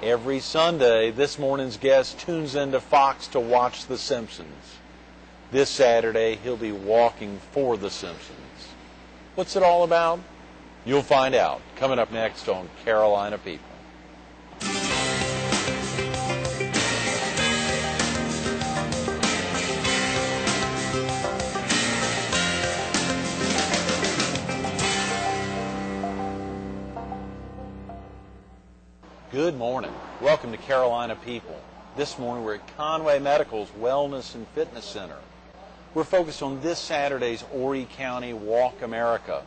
Every Sunday, this morning's guest tunes into Fox to watch The Simpsons. This Saturday, he'll be walking for The Simpsons. What's it all about? You'll find out coming up next on Carolina People. Good morning. Welcome to Carolina People. This morning we're at Conway Medical's Wellness and Fitness Center. We're focused on this Saturday's Horry County WalkAmerica.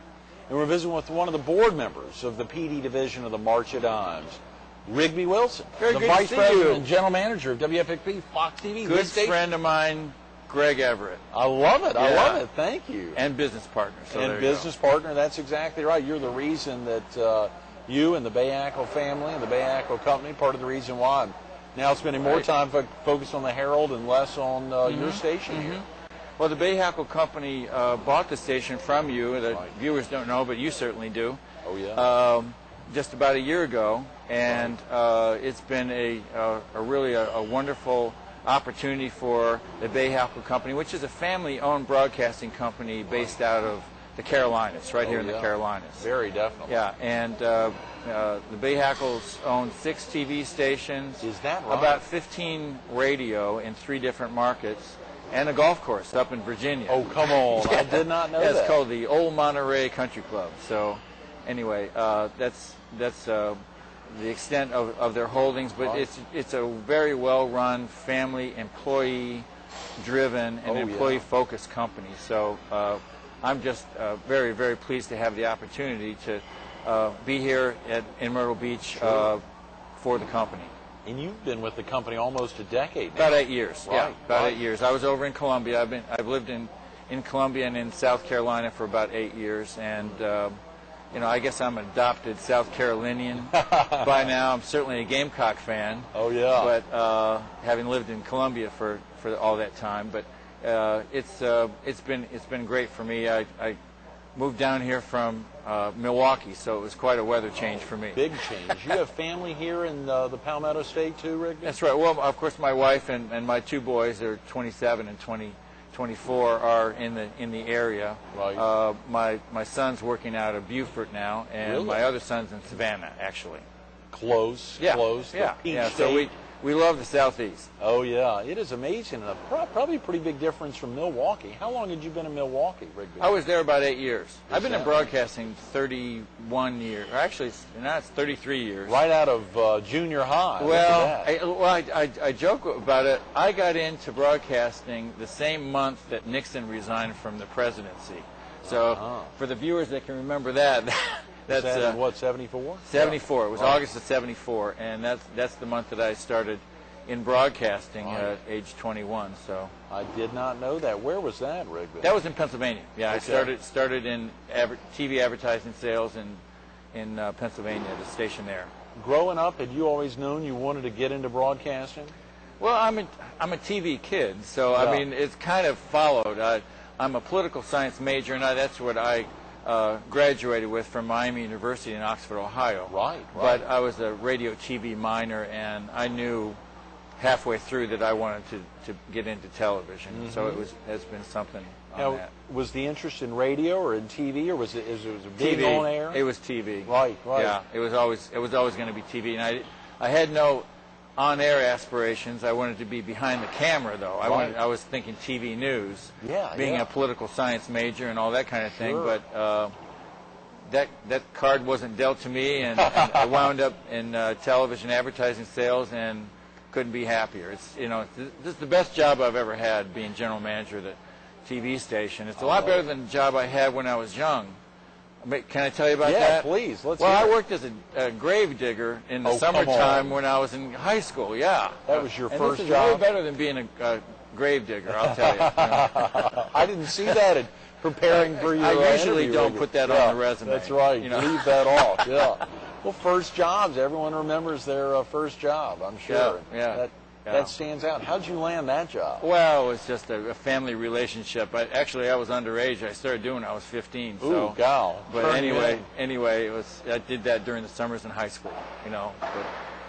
And we're visiting with one of the board members of the PD division of the March of Dimes, Rigby Wilson, the Vice President and General Manager of WFXB Fox TV. Good friend of mine, Greg Everett. I love it. I love it. Thank you. And business partner. So and business partner. That's exactly right. You're the reason that you and the Bayackel family and the Bayackel company, part of the reason why I'm now spending more time focused on the Herald and less on your station here. Well, the Bayackel company bought the station from you. The viewers don't know, but you certainly do. Oh, yeah. Just about a year ago, and it's been a really wonderful opportunity for the Bayackel company, which is a family-owned broadcasting company based out of the Carolinas, right here in the Carolinas. Very definitely. Yeah, and the Bayackels own 6 TV stations. Is that right? About 15 radio in 3 different markets, and a golf course up in Virginia. Oh, come on. I did not know that. It's called the Old Monterey Country Club. So, anyway, that's the extent of their holdings, but it's a very well-run, family, employee-driven, and employee-focused company. So, I'm just very, very pleased to have the opportunity to be here in Myrtle Beach for the company. And you've been with the company almost a decade now. About 8 years. Right, yeah, about 8 years. I was over in Columbia. I've lived in Columbia and in South Carolina for about 8 years, and you know, I guess I'm an adopted South Carolinian by now. I'm certainly a Gamecock fan. Oh yeah. But having lived in Columbia for all that time, but it's been great for me. I moved down here from Milwaukee, so it was quite a weather change for me. Big change. You have family here in the Palmetto State too, Rigby? That's right. Well, of course, my wife and my 2 boys, they're 27 and 24, are in the area. Right. My son's working out of Beaufort now, and my other son's in Savannah, actually. Close. Yeah. Close. Yeah. Yeah. So we love the Southeast. Oh, yeah. It is amazing. Probably a pretty big difference from Milwaukee. How long had you been in Milwaukee, Rigby? I was there about 8 years. I've been in broadcasting 31 years. Or actually, now it's 33 years. Right out of junior high. Well, I joke about it. I got into broadcasting the same month that Nixon resigned from the presidency. So for the viewers that can remember that, that's what, 74? 74. It was August of 74, and that's the month that I started in broadcasting at age 21. So I did not know that. Where was that, Rigby? That was in Pennsylvania. Yeah, okay. I started in TV advertising sales in Pennsylvania, the station there. Growing up, had you always known you wanted to get into broadcasting? Well, I'm a TV kid, so I mean it's kind of followed. I'm a political science major, and that's what I graduated with from Miami University in Oxford, Ohio. Right. But I was a radio TV minor, and I knew halfway through that I wanted to get into television. So has been something on that. Was the interest in radio or in TV, or was it big on air? It was TV. Right. Yeah, it was always going to be TV, and I had no on-air aspirations. I wanted to be behind the camera, though. I was thinking TV news, being a political science major and all that kind of thing. But that card wasn't dealt to me, and I wound up in television advertising sales and couldn't be happier. This is the best job I've ever had, being general manager of the TV station. It's a lot better than the job I had when I was young. Can I tell you about that? Yeah, please. Let's hear it. I worked as a grave digger in the summertime when I was in high school. Yeah. That was your first this is job? way better than being a grave digger, I'll tell you. I didn't see that in preparing for your I usually don't put that on the resume. That's right. Leave that off. Yeah. Well, first jobs. Everyone remembers their first job, I'm sure. Yeah. That stands out. How'd you land that job? Well, it was just a family relationship. Actually, I was underage. I started doing it when I was 15. Ooh, gal. But anyway, it was. I did that during the summers in high school. But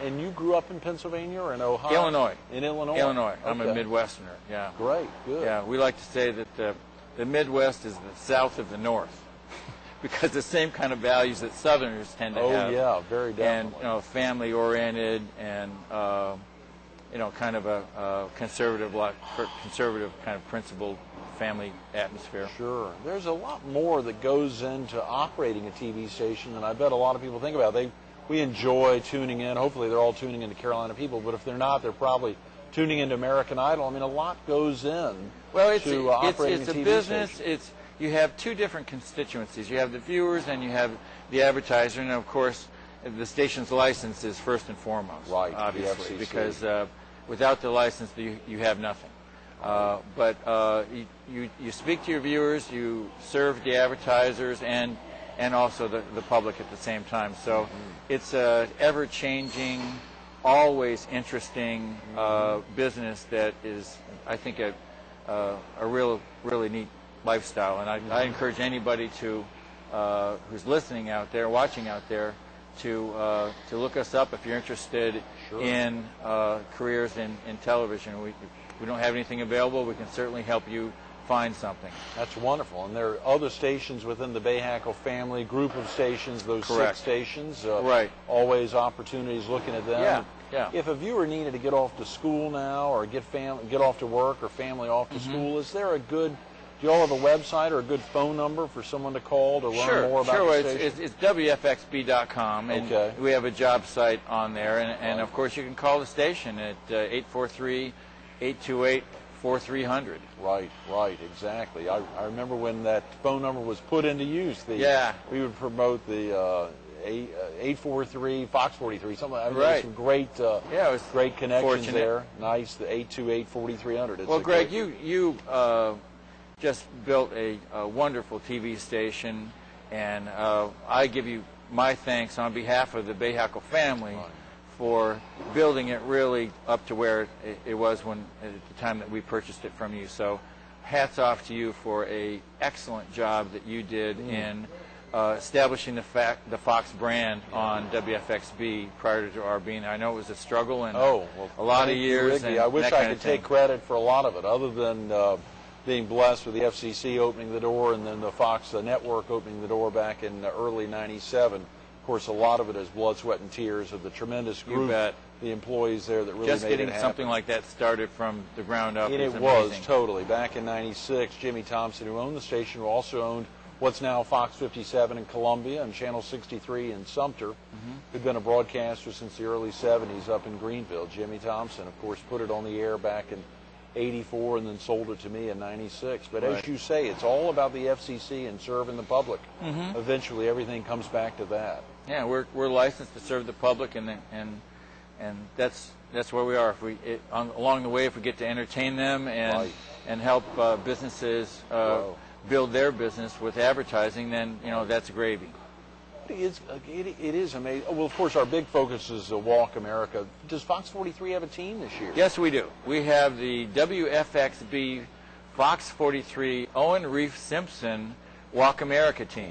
And you grew up in Pennsylvania or in Ohio? Illinois. In Illinois? Illinois. Okay. I'm a Midwesterner, yeah. Great, good. Yeah, we like to say that the Midwest is the south of the North because the same kind of values that Southerners tend to have. Oh, yeah, very definitely. And, family-oriented and, kind of a conservative kind of principled family atmosphere. Sure. There's a lot more that goes into operating a TV station than I bet a lot of people think about. We enjoy tuning in. Hopefully they're all tuning into Carolina People, but if they're not, they're probably tuning into American Idol. I mean, a lot goes in to operating it's a TV business. station. You have two different constituencies. You have the viewers and you have the advertiser, and of course the station's license is first and foremost. Right, obviously, because without the license you have nothing. But you speak to your viewers, you serve the advertisers and also the public at the same time. So it's a ever-changing, always interesting business that is, I think, a really neat lifestyle. And I encourage anybody who's listening out there, watching out there, to look us up if you're interested in careers in television. We don't have anything available. We can certainly help you find something. That's wonderful. And there are other stations within the Bahakel family, group of stations, those Correct. 6 stations. Right. Always opportunities looking at them. Yeah, yeah. If a viewer needed to get off to school now or get off to work or family off to school, is there do you all have a website or a good phone number for someone to call to learn more about the station? It's WFXB.com, and okay. we have a job site on there. And of course, you can call the station at 843-828-4300. Right, exactly. I remember when that phone number was put into use. We would promote the 843 Fox 43, something like that. Right. Some great, it was great connections fortunate. there. Nice, the 828-4300. Well, Greg, you just built a wonderful TV station, and I give you my thanks on behalf of the Bahakel family for building it really up to where it was at the time that we purchased it from you. So hats off to you for an excellent job that you did in establishing the Fox brand on WFXB prior to our being there. I know it was a struggle and a lot of years. Rigby. I wish I could take credit for a lot of it, other than being blessed with the FCC opening the door and then the Fox network opening the door back in early '97. Of course, a lot of it is blood, sweat, and tears of the tremendous group, the employees there that really just made it happen. Getting something like that started from the ground up. And it was totally. Back in '96, Jimmy Thompson, who owned the station, who also owned what's now Fox 57 in Columbia and Channel 63 in Sumter, who'd been a broadcaster since the early '70s up in Greenville. Jimmy Thompson, of course, put it on the air back in '84 and then sold it to me in '96. But as you say, it's all about the FCC and serving the public. Eventually, everything comes back to that. Yeah, we're licensed to serve the public, and that's where we are. Along the way, if we get to entertain them and help businesses build their business with advertising, then that's gravy. It is amazing. Well, of course, our big focus is WalkAmerica. Does Fox 43 have a team this year? Yes, we do. We have the WFXB Fox 43 Owen Reef Simpson WalkAmerica team.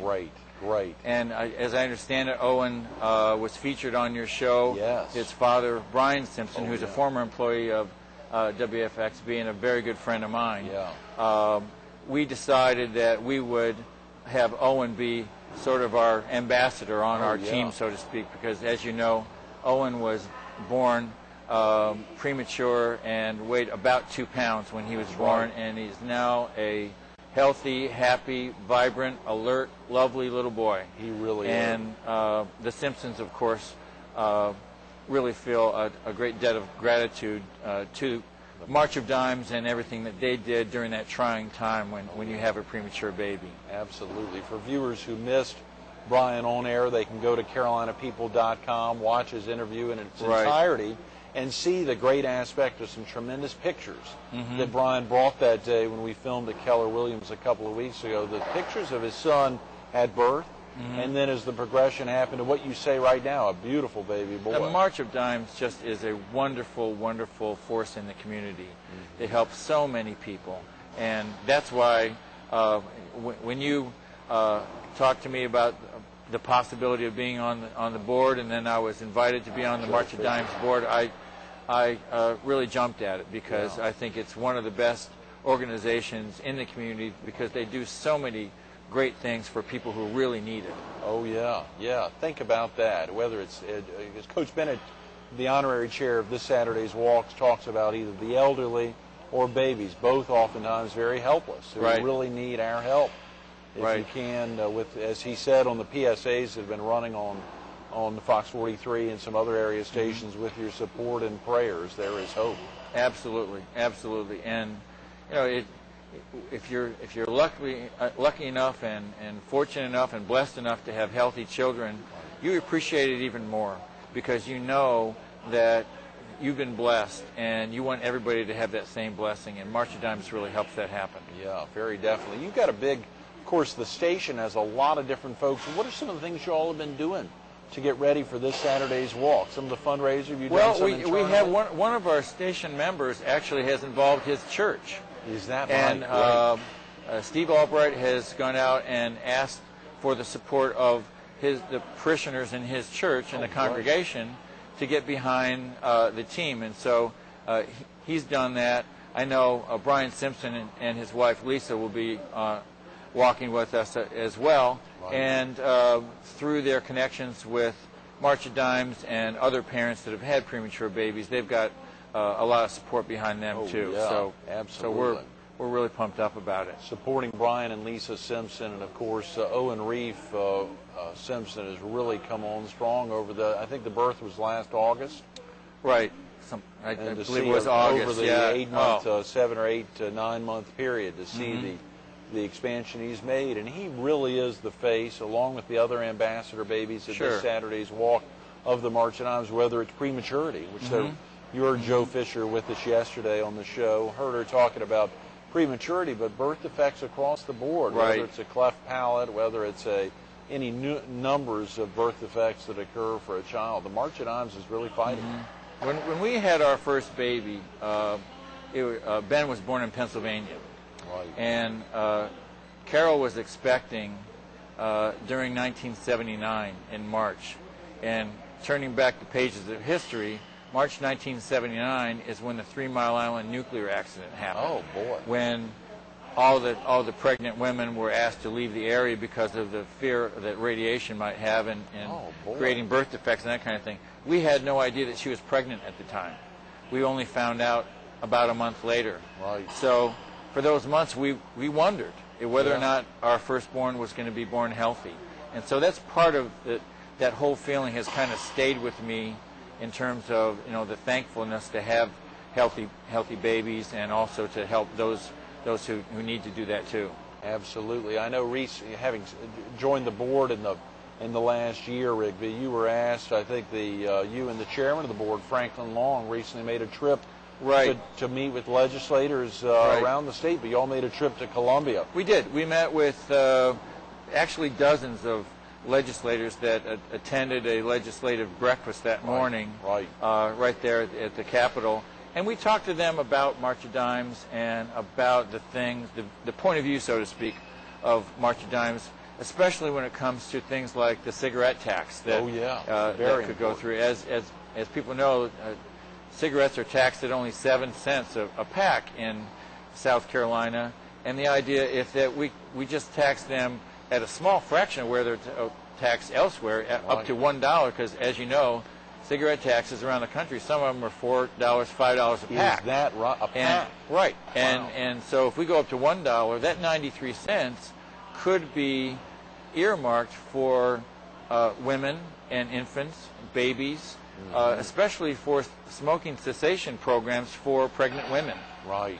Great. And as I understand it, Owen was featured on your show. Yes. His father, Brian Simpson, who's a former employee of WFXB and a very good friend of mine. Yeah. We decided that we would have Owen be sort of our ambassador on our team, so to speak, because as you know, Owen was born premature and weighed about 2 pounds when he was born, and he's now a healthy, happy, vibrant, alert, lovely little boy. He really is. And the Simpsons, of course, really feel a great debt of gratitude to March of Dimes and everything that they did during that trying time when you have a premature baby. Absolutely. For viewers who missed Brian on air, they can go to CarolinaPeople.com, watch his interview in its entirety, and see the great aspect of some tremendous pictures that Brian brought that day when we filmed at Keller Williams a couple of weeks ago. The pictures of his son at birth, and then as the progression happened to what you say right now, a beautiful baby boy. The March of Dimes just is a wonderful, wonderful force in the community. It helps so many people, and that's why when you talk to me about the possibility of being on the board, and then I was invited to be on the March of Dimes board, I really jumped at it because I think it's one of the best organizations in the community because they do so many great things for people who really need it. Oh yeah, yeah. Think about that. Whether it's Coach Bennett, the honorary chair of this Saturday's walks, talks about either the elderly or babies, both oftentimes very helpless, who really need our help. If you can, with, as he said on the PSAs that have been running on the Fox 43 and some other area stations, with your support and prayers, there is hope. Absolutely, absolutely. And you know, if you're lucky enough and fortunate enough and blessed enough to have healthy children, you appreciate it even more because you know that you've been blessed and you want everybody to have that same blessing, and March of Dimes really helps that happen. Yeah, very definitely. You've got a big, of course, the station has a lot of different folks. What are some of the things you all have been doing to get ready for this Saturday's walk? Some of the fundraisers you've done? Well, we have one of our station members actually has involved his church. Is that right? And Steve Albright has gone out and asked for the support of the parishioners in his church and the congregation to get behind the team, and so he's done that. I know Brian Simpson and his wife Lisa will be walking with us as well, and through their connections with March of Dimes and other parents that have had premature babies, they've got a lot of support behind them too. Yeah, so absolutely. So we're really pumped up about it. Supporting Brian and Lisa Simpson, and of course Owen Reef Simpson has really come on strong over I think the birth was last August. Right. I believe it was August. Over the 8-month, 7 or 8 to 9 month period, to see the expansion he's made, and he really is the face, along with the other ambassador babies at this Saturday's walk, of the March of Dimes, whether it's prematurity, which you heard Joe Fisher with us yesterday on the show, heard her talking about prematurity, but birth defects across the board, whether it's a cleft palate, whether it's any numbers of birth defects that occur for a child. The March of Dimes is really fighting. When we had our first baby, Ben was born in Pennsylvania. And Carol was expecting during 1979 in March. And turning back the pages of history, March 1979 is when the 3 Mile Island nuclear accident happened. Oh, boy. When all the pregnant women were asked to leave the area because of the fear that radiation might have and creating birth defects and that kind of thing. We had no idea that she was pregnant at the time. We only found out about a month later. So for those months, we wondered whether or not our firstborn was going to be born healthy. And so that's part of that whole feeling has kind of stayed with me in terms of the thankfulness to have healthy babies, and also to help those who need to do that too. Absolutely. I know, Reese, having joined the board in the last year, Rigby, you were asked, I think you and the chairman of the board, Franklin Long, recently made a trip to meet with legislators around the state, but you all made a trip to Columbia. We did. We met with actually dozens of legislators that attended a legislative breakfast that morning right there at the Capitol. And we talked to them about March of Dimes and about the things, the point of view, so to speak, of March of Dimes, especially when it comes to things like the cigarette tax that, that could go through. As people know, cigarettes are taxed at only 7 cents a pack in South Carolina, and the idea is that we just tax them at a small fraction of where they're taxed elsewhere, up to $1, because as you know, cigarette taxes around the country, some of them are $4, $5 a pack. Is that right? A pack? Right. And so if we go up to $1, that 93 cents could be earmarked for women and infants, babies, especially for smoking cessation programs for pregnant women. Right.